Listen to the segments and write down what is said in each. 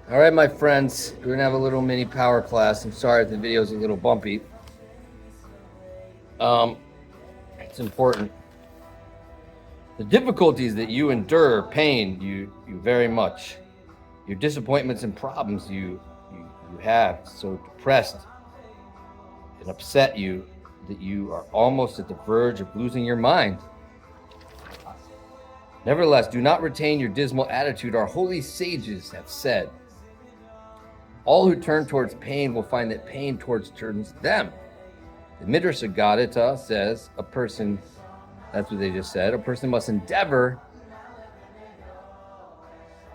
All right, my friends, we're gonna have a little mini power class. I'm sorry if the video's a little bumpy. Um, it's important. The difficulties that you endure pain you very much. Your disappointments and problems you have so depressed and upset you that you are almost at the verge of losing your mind. Nevertheless, do not retain your dismal attitude. Our holy sages have said, all who turn towards pain will find that pain towards turns them. The Midrash Gadita says a person, that's what they just said, a person must endeavor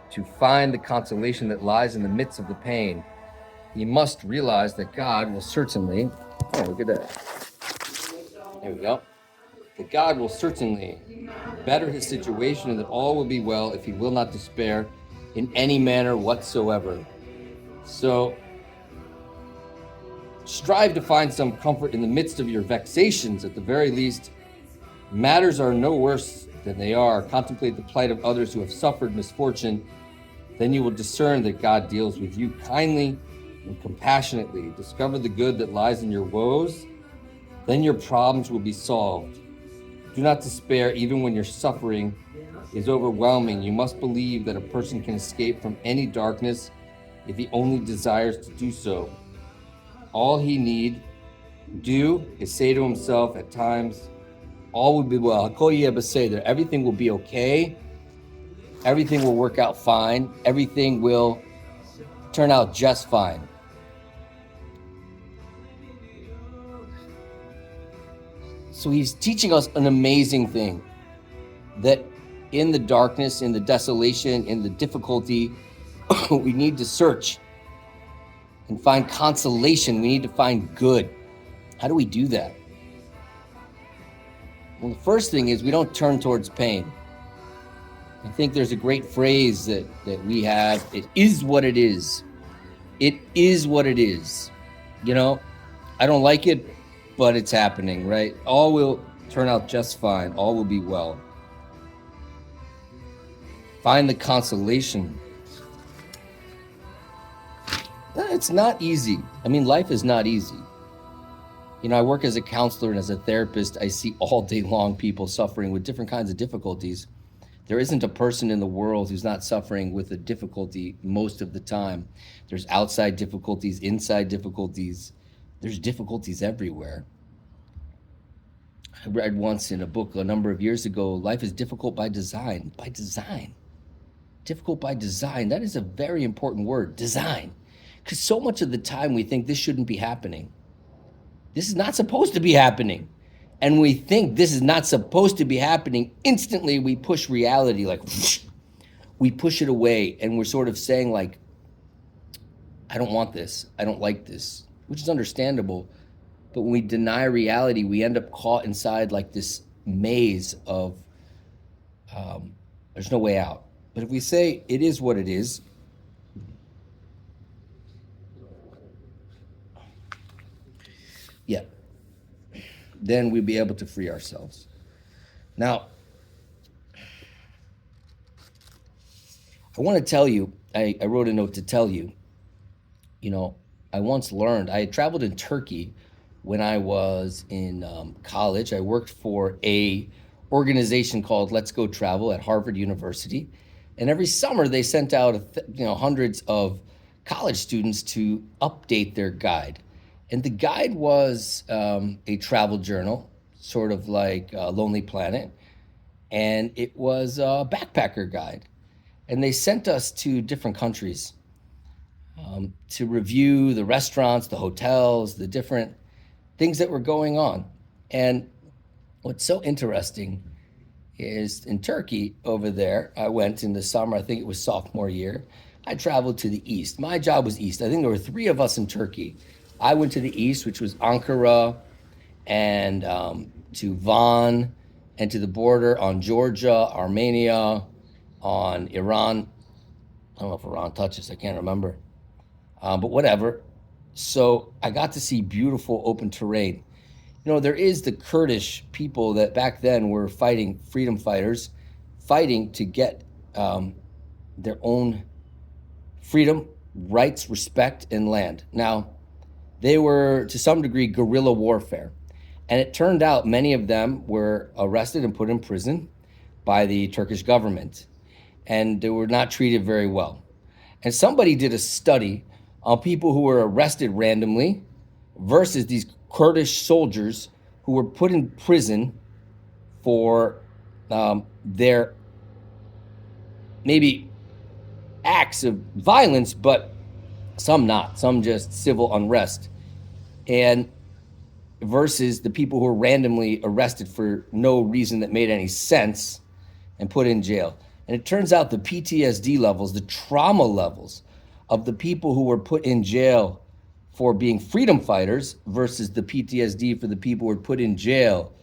to find the consolation that lies in the midst of the pain. He must realize that God will certainly, oh, look at that. There we go. That God will certainly better his situation and that all will be well if he will not despair in any manner whatsoever. So strive to find some comfort in the midst of your vexations. At the very least, matters are no worse than they are. Contemplate the plight of others who have suffered misfortune. Then you will discern that God deals with you kindly and compassionately. Discover the good that lies in your woes. Then your problems will be solved. Do not despair even when your suffering is overwhelming. You must believe that a person can escape from any darkness if he only desires to do so. All he need do is say to himself at times, all will be well. Everything will be okay. Everything will work out fine. Everything will turn out just fine. So he's teaching us an amazing thing, that in the darkness, in the desolation, in the difficulty, we need to search and find consolation. We need to find good. How do we do that? Well, the first thing is we don't turn towards pain. I think there's a great phrase that we have. It is what it is. It is what it is. You know, I don't like it, but it's happening, right? All will turn out just fine. All will be well. Find the consolation. It's not easy. I mean, life is not easy. You know, I work as a counselor and as a therapist. I see all day long people suffering with different kinds of difficulties. There isn't a person in the world who's not suffering with a difficulty most of the time. There's outside difficulties, inside difficulties. There's difficulties everywhere. I read once in a book a number of years ago, life is difficult by design. By design. Difficult by design. That is a very important word, design. Because so much of the time we think this shouldn't be happening. This is not supposed to be happening. And we think this is not supposed to be happening. Instantly we push reality, like we push it away, and we're sort of saying like, I don't want this. I don't like this, which is understandable. But when we deny reality, we end up caught inside like this maze of there's no way out. But if we say it is what it is, yeah, then we'll be able to free ourselves. Now, I want to tell you, I wrote a note to tell you, you know, I once learned, I had traveled in Turkey when I was in college. I worked for a organization called Let's Go Travel at Harvard University. And every summer they sent out, hundreds of college students to update their guide. And the guide was a travel journal, sort of like Lonely Planet. And it was a backpacker guide. And they sent us to different countries to review the restaurants, the hotels, the different things that were going on. And what's so interesting is in Turkey over there, I went in the summer, I think it was sophomore year. I traveled to the east. My job was east. I think there were 3 of us in Turkey. I went to the east, which was Ankara, and to Van, and to the border on Georgia, Armenia, on Iran. I don't know if Iran touches, I can't remember. But whatever. So I got to see beautiful open terrain. You know, there is the Kurdish people that back then were fighting, freedom fighters, fighting to get their own freedom rights, respect, and land. Now, they were to some degree guerrilla warfare. And it turned out many of them were arrested and put in prison by the Turkish government. And they were not treated very well. And somebody did a study on people who were arrested randomly versus these Kurdish soldiers who were put in prison for their maybe acts of violence, but some not, some just civil unrest. And versus the people who were randomly arrested for no reason that made any sense and put in jail. And it turns out the PTSD levels, the trauma levels of the people who were put in jail for being freedom fighters versus the PTSD for the people who were put in jail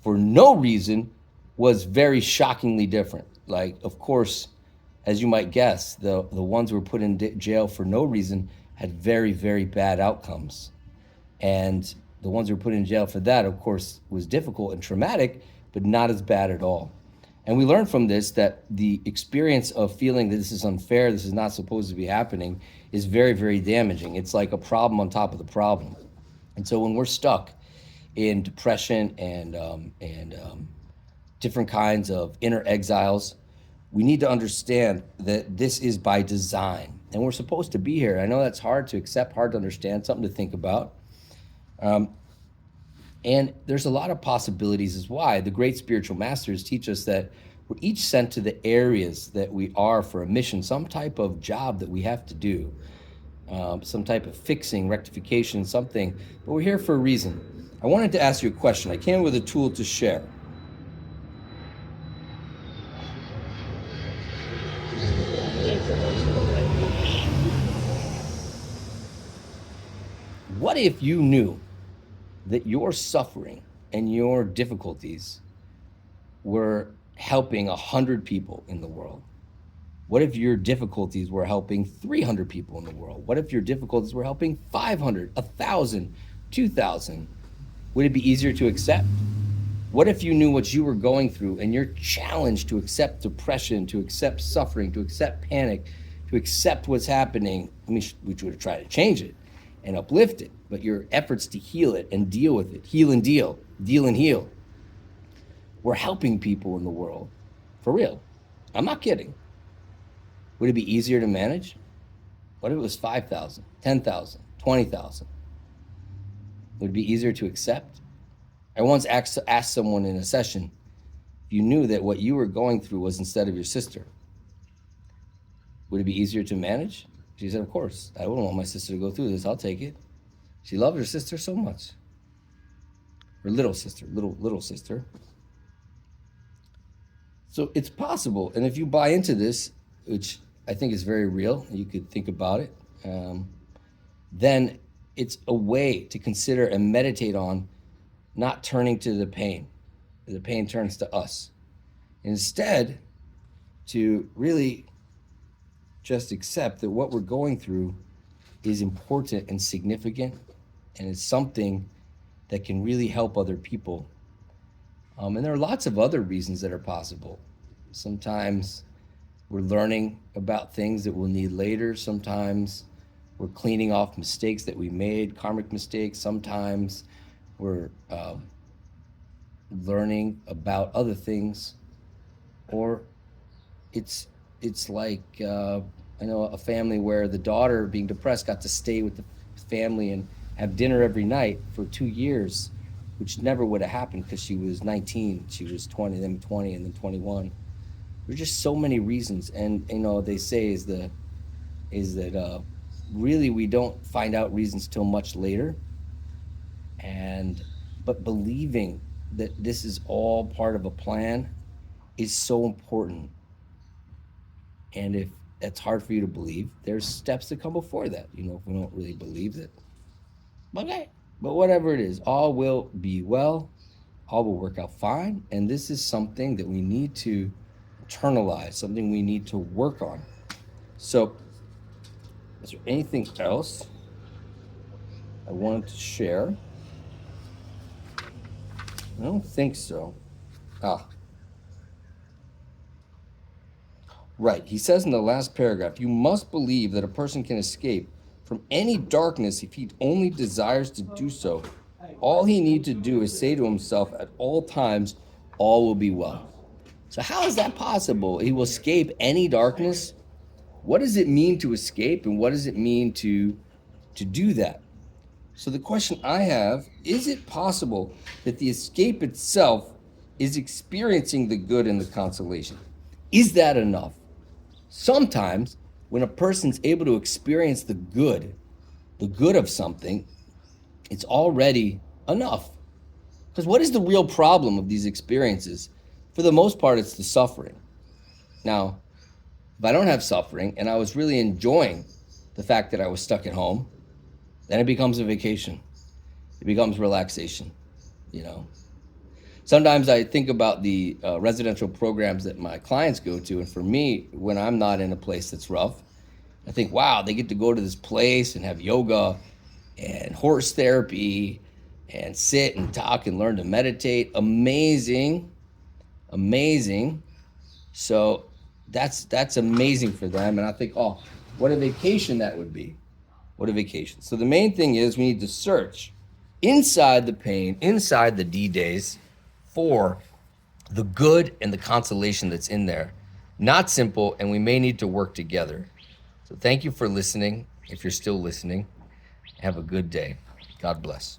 for no reason was very shockingly different. Like, of course, as you might guess, the ones who were put in jail for no reason had very, very bad outcomes. And the ones who were put in jail for that, of course, was difficult and traumatic, but not as bad at all. And we learned from this that the experience of feeling that this is unfair, this is not supposed to be happening, is very, very damaging. It's like a problem on top of the problem. And so when we're stuck in depression and different kinds of inner exiles, we need to understand that this is by design. And we're supposed to be here. I know that's hard to accept, hard to understand, something to think about. And there's a lot of possibilities as why. The great spiritual masters teach us that we're each sent to the areas that we are for a mission, some type of job that we have to do, some type of fixing, rectification, something. But we're here for a reason. I wanted to ask you a question. I came with a tool to share. What if you knew that your suffering and your difficulties were helping 100 people in the world? What if your difficulties were helping 300 people in the world? What if your difficulties were helping 500, 1,000, 2,000? Would it be easier to accept? What if you knew what you were going through and you're challenged to accept depression, to accept suffering, to accept panic, to accept what's happening? I mean, we would try to change it and uplift it, but your efforts to heal it and deal with it, heal and deal and heal, we're helping people in the world, for real. I'm not kidding. Would it be easier to manage? What if it was 5,000, 10,000, 20,000? Would it be easier to accept? I once asked someone in a session, if you knew that what you were going through was instead of your sister, would it be easier to manage? She said, of course. I wouldn't want my sister to go through this. I'll take it. She loved her sister so much. Her little sister, little sister. So it's possible. And if you buy into this, which I think is very real, you could think about it, then it's a way to consider and meditate on not turning to the pain. The pain turns to us. Instead, to really just accept that what we're going through is important and significant, and it's something that can really help other people. And there are lots of other reasons that are possible. Sometimes we're learning about things that we'll need later. Sometimes we're cleaning off mistakes that we made, karmic mistakes. Sometimes we're learning about other things. Or it's like, I know a family where the daughter, being depressed, got to stay with the family and have dinner every night for 2 years, which never would have happened because she was 19, she was 20, then 20, and then 21. There's just so many reasons, and they say is that really we don't find out reasons till much later, but believing that this is all part of a plan is so important. And if that's hard for you to believe, there's steps to come before that. If we don't really believe it, okay. But whatever it is, all will be well. All will work out fine. And this is something that we need to internalize, something we need to work on. So, is there anything else I wanted to share? I don't think so. Right. He says in the last paragraph, you must believe that a person can escape from any darkness if he only desires to do so. All he needs to do is say to himself at all times, all will be well. So, how is that possible? He will escape any darkness? What does it mean to escape, and what does it mean to do that? So, the question I have, is it possible that the escape itself is experiencing the good and the consolation? Is that enough? Sometimes, when a person's able to experience the good of something, it's already enough. Because what is the real problem of these experiences? For the most part, it's the suffering. Now, if I don't have suffering and I was really enjoying the fact that I was stuck at home, then it becomes a vacation. It becomes relaxation, you know. Sometimes I think about the residential programs that my clients go to, and for me, when I'm not in a place that's rough, I think, wow, they get to go to this place and have yoga and horse therapy and sit and talk and learn to meditate. Amazing, amazing. So that's amazing for them. And I think, oh, what a vacation that would be. What a vacation. So the main thing is we need to search inside the pain, inside the D days for the good and the consolation that's in there. Not simple, and we may need to work together. So thank you for listening. If you're still listening, have a good day. God bless.